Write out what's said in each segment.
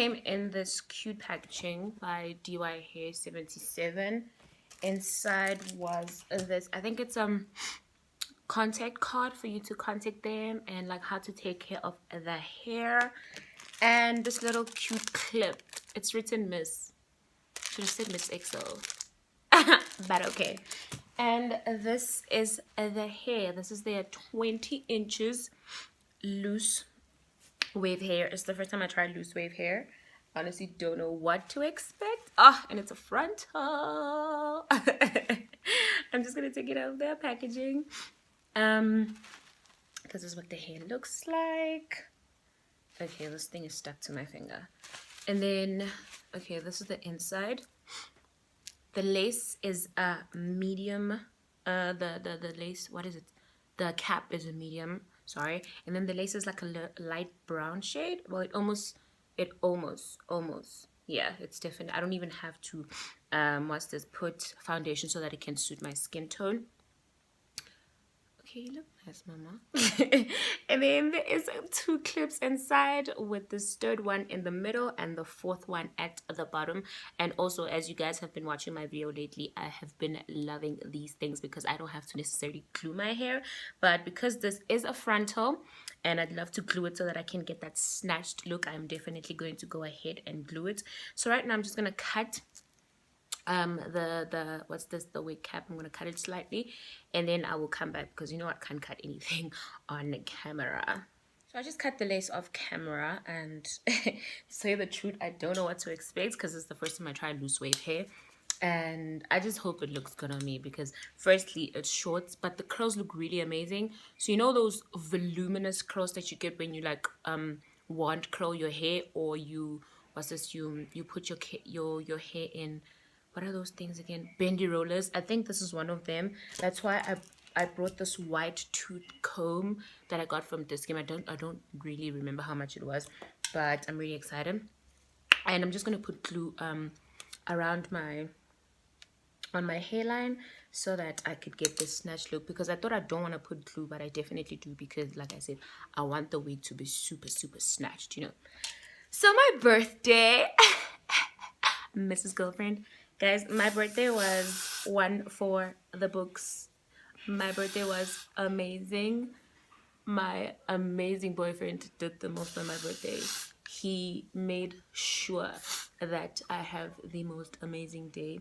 came in this cute packaging by DYHAIR777. Inside was this, I think it's contact card for you to contact them and like how to take care of the hair, and this little cute clip. It's written Miss, should have said Miss XO. But okay. And this is the hair. This is their 20 inches loose wave hair. It's the first time I tried loose wave hair. Honestly don't know what to expect. And it's a frontal. I'm just gonna take it out of their packaging. This is what the hair looks like. Okay, this thing is stuck to my finger. And then, okay, this is the inside. The lace is a medium. The lace, what is it? The cap is a medium, sorry. And then the lace is like a light brown shade. Well, it almost, yeah, it's different. I don't even have to, what's this, put foundation so that it can suit my skin tone. Okay, you look nice, mama. And then there is 2 clips inside, with this third one in the middle and the fourth one at the bottom. And also, as you guys have been watching my video lately, I have been loving these things because I don't have to necessarily glue my hair. But because this is a frontal and I'd love to glue it so that I can get that snatched look, I'm definitely going to go ahead and glue it. So right now I'm just gonna cut what's this, the wig cap. I'm gonna cut it slightly and then I will come back because you know I can't cut anything on camera. So I just cut the lace off camera, and to say the truth, I don't know what to expect because it's the first time I tried loose wave hair, and I just hope it looks good on me because firstly it's short but the curls look really amazing. So you know those voluminous curls that you get when you like wand curl your hair, or you what's this, you put your hair in, what are those things again? Bendy rollers. I think this is one of them. That's why I brought this white tooth comb that I got from this game. I don't really remember how much it was, but I'm really excited. And I'm just gonna put glue around on my hairline so that I could get this snatch look, because I thought I don't want to put glue, but I definitely do, because like I said, I want the wig to be super snatched, you know. So my birthday, Mrs. Girlfriend. Guys, my birthday was one for the books. My birthday was amazing. My amazing boyfriend did the most on my birthday. He made sure that I have the most amazing day.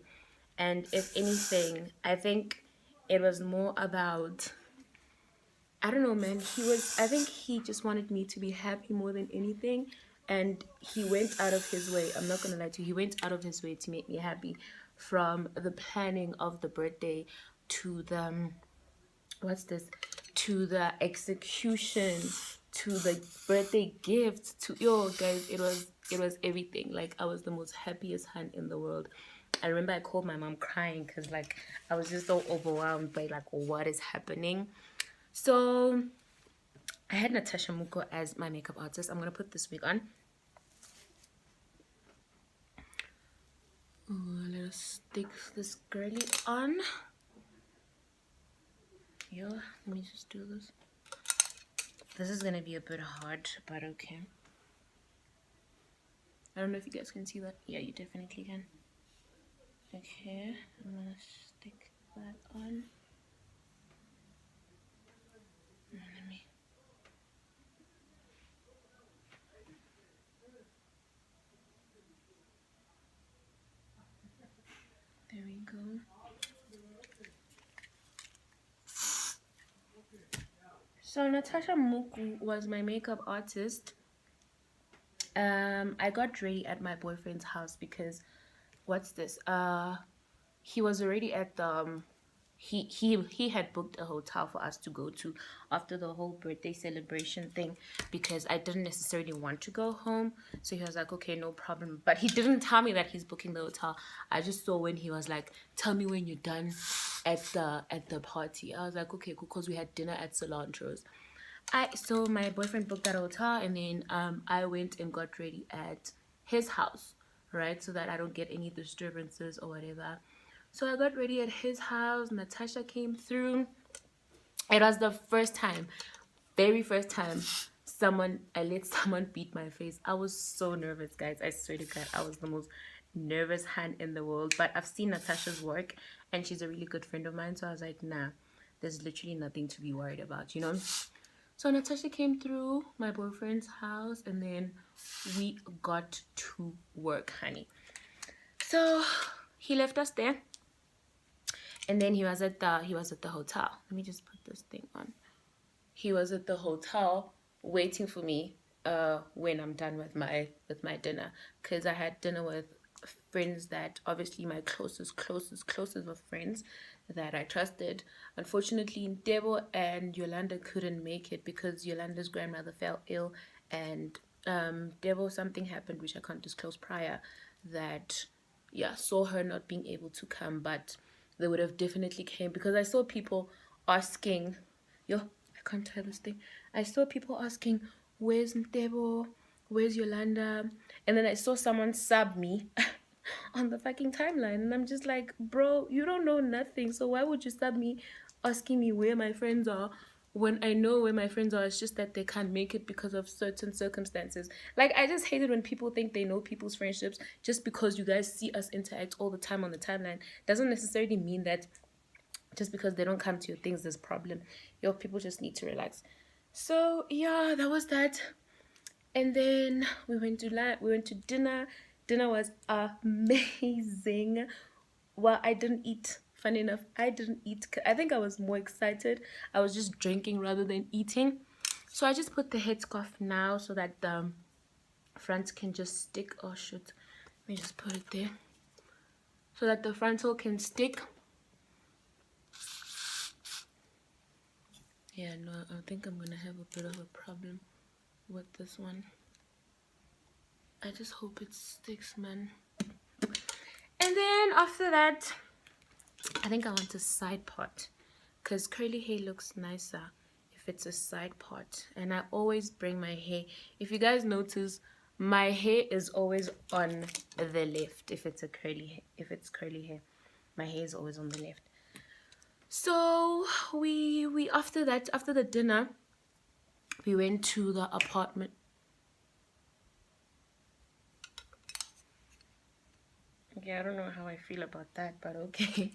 And if anything, I think it was more about, I don't know, man. I think he just wanted me to be happy more than anything. And he went out of his way, I'm not gonna lie to you, he went out of his way to make me happy, from the planning of the birthday to the to the execution, to the birthday gift, to, yo guys, it was everything. Like, I was the most happiest hunt in the world. I remember I called my mom crying because like I was just so overwhelmed by like what is happening. So I had Natasha Muko as my makeup artist. I'm gonna put this wig on. Let us stick this girly on. Yo, let me just do this. This is gonna be a bit hard, but okay. I don't know if you guys can see that. Yeah, you definitely can. Okay, I'm gonna stick that on. Let me. There we go. So Natasha Muku was my makeup artist. I got ready at my boyfriend's house because, what's this? He was already at the he had booked a hotel for us to go to after the whole birthday celebration thing, because I didn't necessarily want to go home. So he was like, okay, no problem. But he didn't tell me that he's booking the hotel. I just saw when he was like, tell me when you're done at the party. I was like, okay, cool, because we had dinner at Cilantro's. So my boyfriend booked that hotel, and then I went and got ready at his house, right, so that I don't get any disturbances or whatever. So I got ready at his house. Natasha came through. It was the first time, very first time, I let someone beat my face. I was so nervous, guys. I swear to God, I was the most nervous hand in the world. But I've seen Natasha's work, and she's a really good friend of mine. So I was like, nah, there's literally nothing to be worried about, you know? So Natasha came through my boyfriend's house, and then we got to work, honey. So he left us there, and then he was at the hotel. Let me just put this thing on. He was at the hotel waiting for me when I'm done with my dinner, because I had dinner with friends that obviously my closest of friends that I trusted. Unfortunately, Debo and Yolanda couldn't make it because Yolanda's grandmother fell ill, and Debo, something happened which I can't disclose prior, that saw her not being able to come, but they would have definitely came, because I saw people asking, I can't tell this thing. I saw people asking, where's Ntebo? Where's Yolanda? And then I saw someone sub me on the fucking timeline. And I'm just like, bro, you don't know nothing. So why would you sub me asking me where my friends are when I know where my friends are? It's just that they can't make it because of certain circumstances. Like, I just hate it when people think they know people's friendships just because you guys see us interact all the time on the timeline. Doesn't necessarily mean that just because they don't come to your things, there's a problem. People just need to relax. So yeah, that was that. And then we went to dinner. Dinner was amazing. Well, I didn't eat. Funny enough, I didn't eat. I think I was more excited. I was just drinking rather than eating. So I just put the headscarf now so that the front can just stick. Oh shit, let me just put it there so that the frontal can stick. Yeah, no, I think I'm gonna have a bit of a problem with this one. I just hope it sticks, man. And then after that, I think I want a side part, because curly hair looks nicer if it's a side part. And I always bring my hair, if you guys notice, my hair is always on the left. If it's curly hair, my hair is always on the left. So we after the dinner, we went to the apartment. Okay, I don't know how I feel about that, but okay.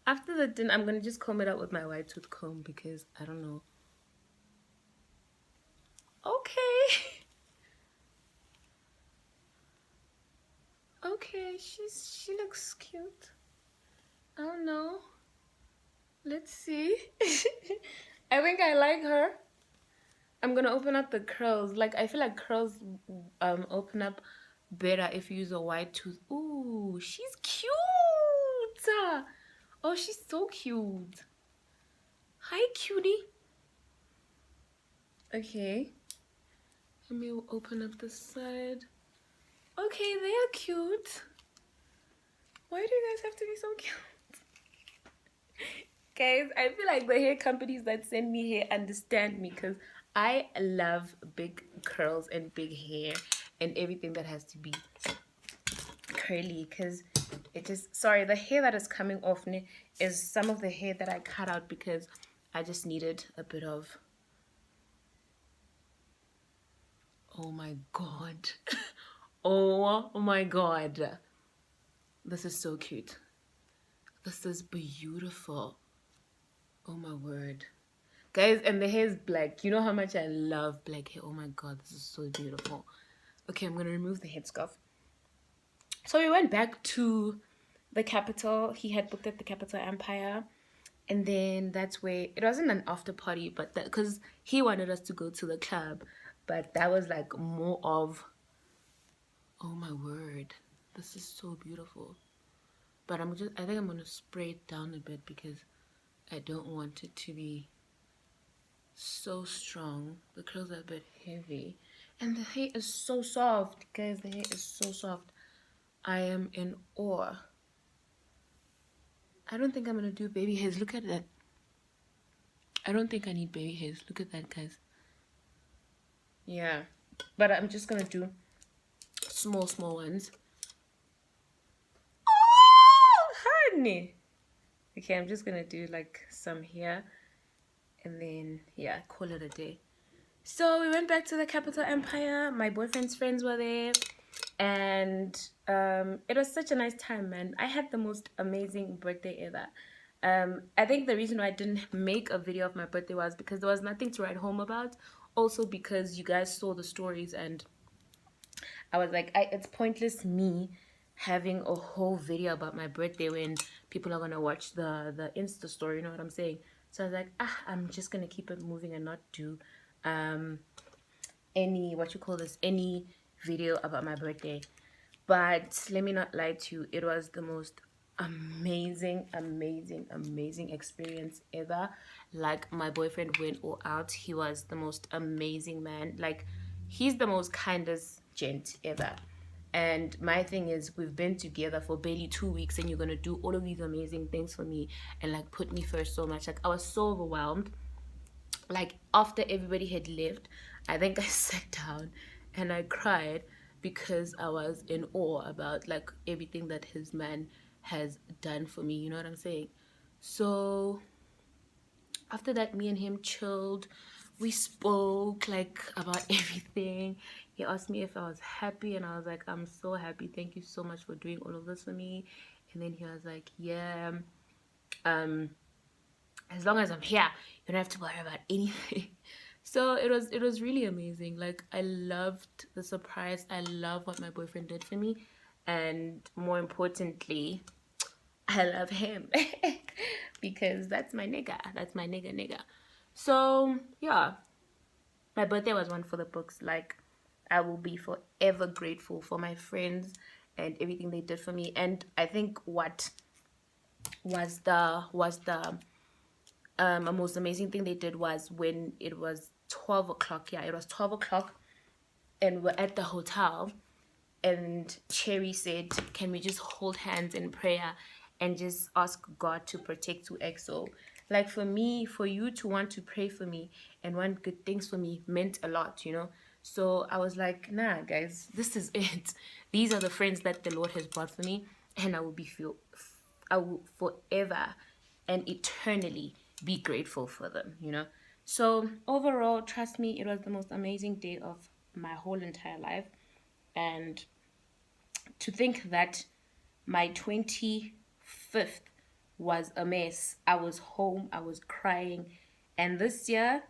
After the dinner, I'm gonna just comb it out with my wide tooth comb because I don't know. Okay. Okay, she looks cute. I don't know. Let's see. I think I like her. I'm gonna open up the curls. Like, I feel like curls open up better if you use a wide tooth. Ooh, she's cute. Oh, she's so cute. Hi, cutie. Okay. Let me open up the side. Okay, they are cute. Why do you guys have to be so cute? Guys, I feel like the hair companies that send me hair understand me, because I love big curls and big hair and everything that has to be curly, because it just, sorry, the hair that is coming off is some of the hair that I cut out because I just needed a bit of, oh my god. Oh my god, this is so cute. This is beautiful. Oh my word, guys. And the hair is black. You know how much I love black hair. Oh my god, this is so beautiful. Okay, I'm gonna remove the headscarf. So we went back to the capital. He had booked at the Capital Empire, and then that's where it wasn't an after party, but that because he wanted us to go to the club, but that was like more of, oh my word, this is so beautiful. But I think I'm gonna spray it down a bit because I don't want it to be so strong. The curls are a bit heavy, and the hair is so soft, guys. The hair is so soft. I am in awe. I don't think I'm gonna do baby hairs. Look at that. I don't think I need baby hairs. Look at that, guys. Yeah, but I'm just gonna do small ones. Oh, honey. Okay, I'm just gonna do like some here, and then yeah, call it a day. So we went back to the capital empire. My boyfriend's friends were there, and it was such a nice time, man. I had the most amazing birthday ever. I think the reason why I didn't make a video of my birthday was because there was nothing to write home about. Also because you guys saw the stories, and I was like, it's pointless me having a whole video about my birthday when people are gonna watch the Insta story. You know what I'm saying? So I was like, I'm just gonna keep it moving and not do any, what you call this, any video about my birthday. But let me not lie to you, it was the most amazing experience ever. Like, my boyfriend went all out. He was the most amazing man. Like, he's the most kindest gent ever. And my thing is, we've been together for barely 2 weeks, and you're gonna do all of these amazing things for me and like put me first so much. Like, I was so overwhelmed. Like, after everybody had left, I think I sat down and I cried because I was in awe about like everything that his man has done for me. You know what I'm saying? So after that, me and him chilled. We spoke like about everything. He asked me if I was happy, and I was like, I'm so happy. Thank you so much for doing all of this for me. And then he was like, yeah, as long as I'm here, you don't have to worry about anything. So it was really amazing. Like, I loved the surprise. I love what my boyfriend did for me, and more importantly, I love him because that's my nigga. That's my nigga. So yeah, my birthday was one for the books. Like, I will be forever grateful for my friends and everything they did for me. And I think what was the a most amazing thing they did was when it was 12 o'clock. Yeah, it was 12 o'clock, and we're at the hotel, and Cherry said, can we just hold hands in prayer and just ask God to protect EXO? Like, for me, for you to want to pray for me and want good things for me meant a lot, you know? So I was like, nah, guys, this is it. These are the friends that the Lord has brought for me, and I will forever and eternally be grateful for them, you know? So overall, trust me, it was the most amazing day of my whole entire life. And to think that my 25th was a mess. I was home, I was crying. And this year,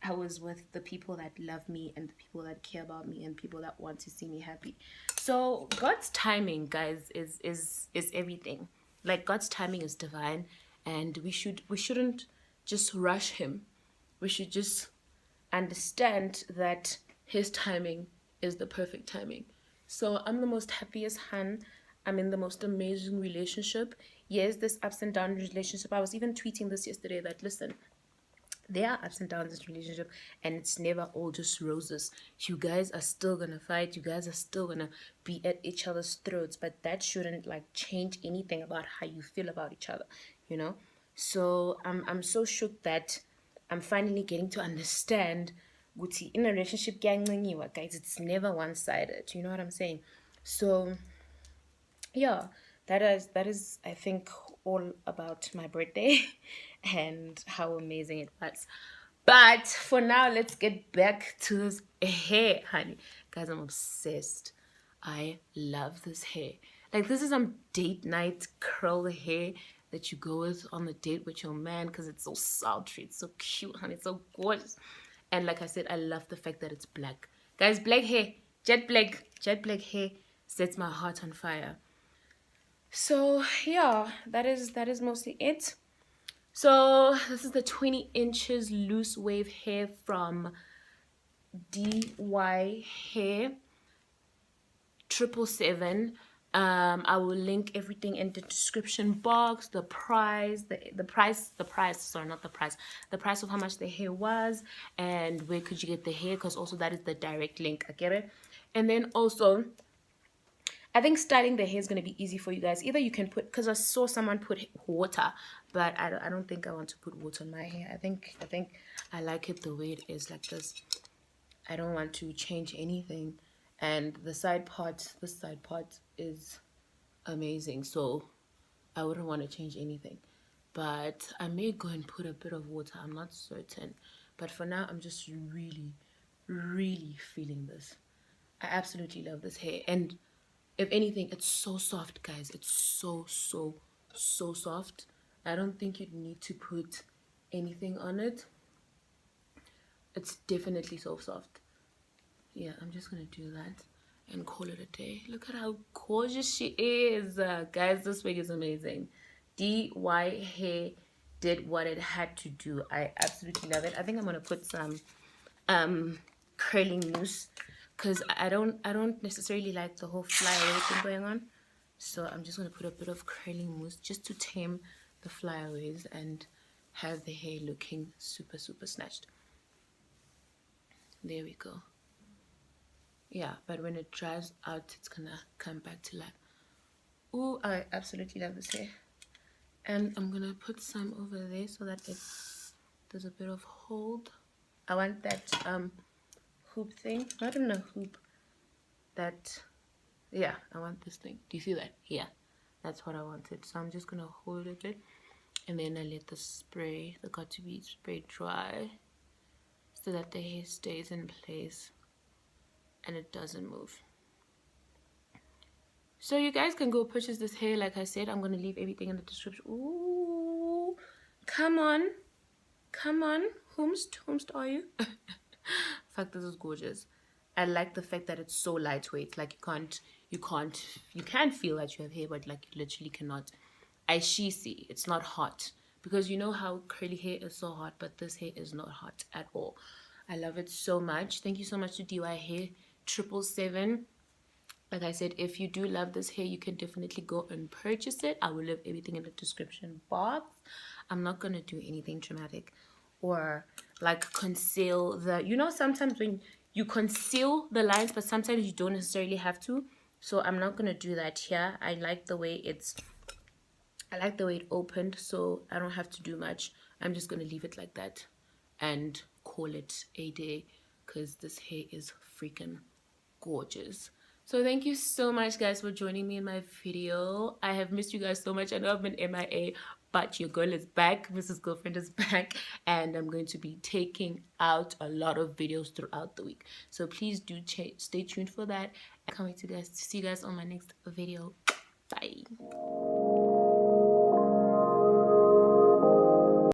I was with the people that love me and the people that care about me and people that want to see me happy. So God's timing, guys, is everything. Like, God's timing is divine, and we shouldn't just rush him. We should just understand that his timing is the perfect timing. So I'm the most happiest hun. I'm in the most amazing relationship. Yes, this ups and downs relationship. I was even tweeting this yesterday that, listen, there are ups and downs in this relationship, and it's never all just roses. You guys are still gonna fight. You guys are still gonna be at each other's throats, but that shouldn't like change anything about how you feel about each other, you know. So I'm so shook that I'm finally getting to understand Guti in a relationship, guys, it's never one-sided. You know what I'm saying? So yeah, that is I think all about my birthday and how amazing it was. But for now, let's get back to this hair, honey. Guys, I'm obsessed. I love this hair. Like, this is some date night curl hair that you go with on the date with your man, because it's so sultry, it's so cute, honey, it's so gorgeous. And like I said, I love the fact that it's black. Guys, black hair, jet black hair sets my heart on fire. So yeah, that is mostly it. So this is the 20 inches loose wave hair from DYHAIR777. I will link everything in the description box. The price, the price, sorry, not the price, the price of how much the hair was, and where could you get the hair, because also that is the direct link. I get it. And then also, I think styling the hair is going to be easy for you guys. Either you can put, because I saw someone put water, but I don't think I want to put water on my hair. I think I like it the way it is, like this. I don't want to change anything. And the side part, this side part is amazing, so I wouldn't want to change anything. But I may go and put a bit of water, I'm not certain. But for now, I'm just really, really feeling this. I absolutely love this hair. And if anything, it's so soft, guys. It's so soft. I don't think you'd need to put anything on it. It's definitely so soft. Yeah, I'm just gonna do that and call it a day. Look at how gorgeous she is. Guys, this wig is amazing. DY Hair did what it had to do. I absolutely love it. I think I'm gonna put some curling mousse, because I don't necessarily like the whole flyaway thing going on. So I'm just gonna put a bit of curling mousse just to tame the flyaways and have the hair looking super snatched. There we go. Yeah, but when it dries out, it's gonna come back to life. Oh, I absolutely love this hair. And I'm gonna put some over there so that there's a bit of hold. I want that hoop thing, not in a hoop, that, yeah, I want this thing. Do you see that? Yeah, that's what I wanted. So I'm just gonna hold it a bit, and then I let the spray, the got to be spray, dry so that the hair stays in place and it doesn't move. So you guys can go purchase this hair. Like I said, I'm going to leave everything in the description. Ooh, come on. Whomst are you? Fuck, this is gorgeous. I like the fact that it's so lightweight. Like you can feel that you have hair, but like you literally cannot. See, it's not hot. Because you know how curly hair is so hot, but this hair is not hot at all. I love it so much. Thank you so much to DYHAIR777. Like I said, if you do love this hair, you can definitely go and purchase it. I will leave everything in the description box. I'm not going to do anything dramatic or like conceal the, you know, sometimes when you conceal the lines, but sometimes you don't necessarily have to. So I'm not going to do that here. I like the way it opened, so I don't have to do much. I'm just going to leave it like that and call it a day, because this hair is freaking gorgeous. So thank you so much, guys, for joining me in my video. I have missed you guys so much. I know I've been MIA, but your girl is back. Mrs. Girlfriend is back, and I'm going to be taking out a lot of videos throughout the week. So please do stay tuned for that. I can't wait to see you guys on my next video. Bye.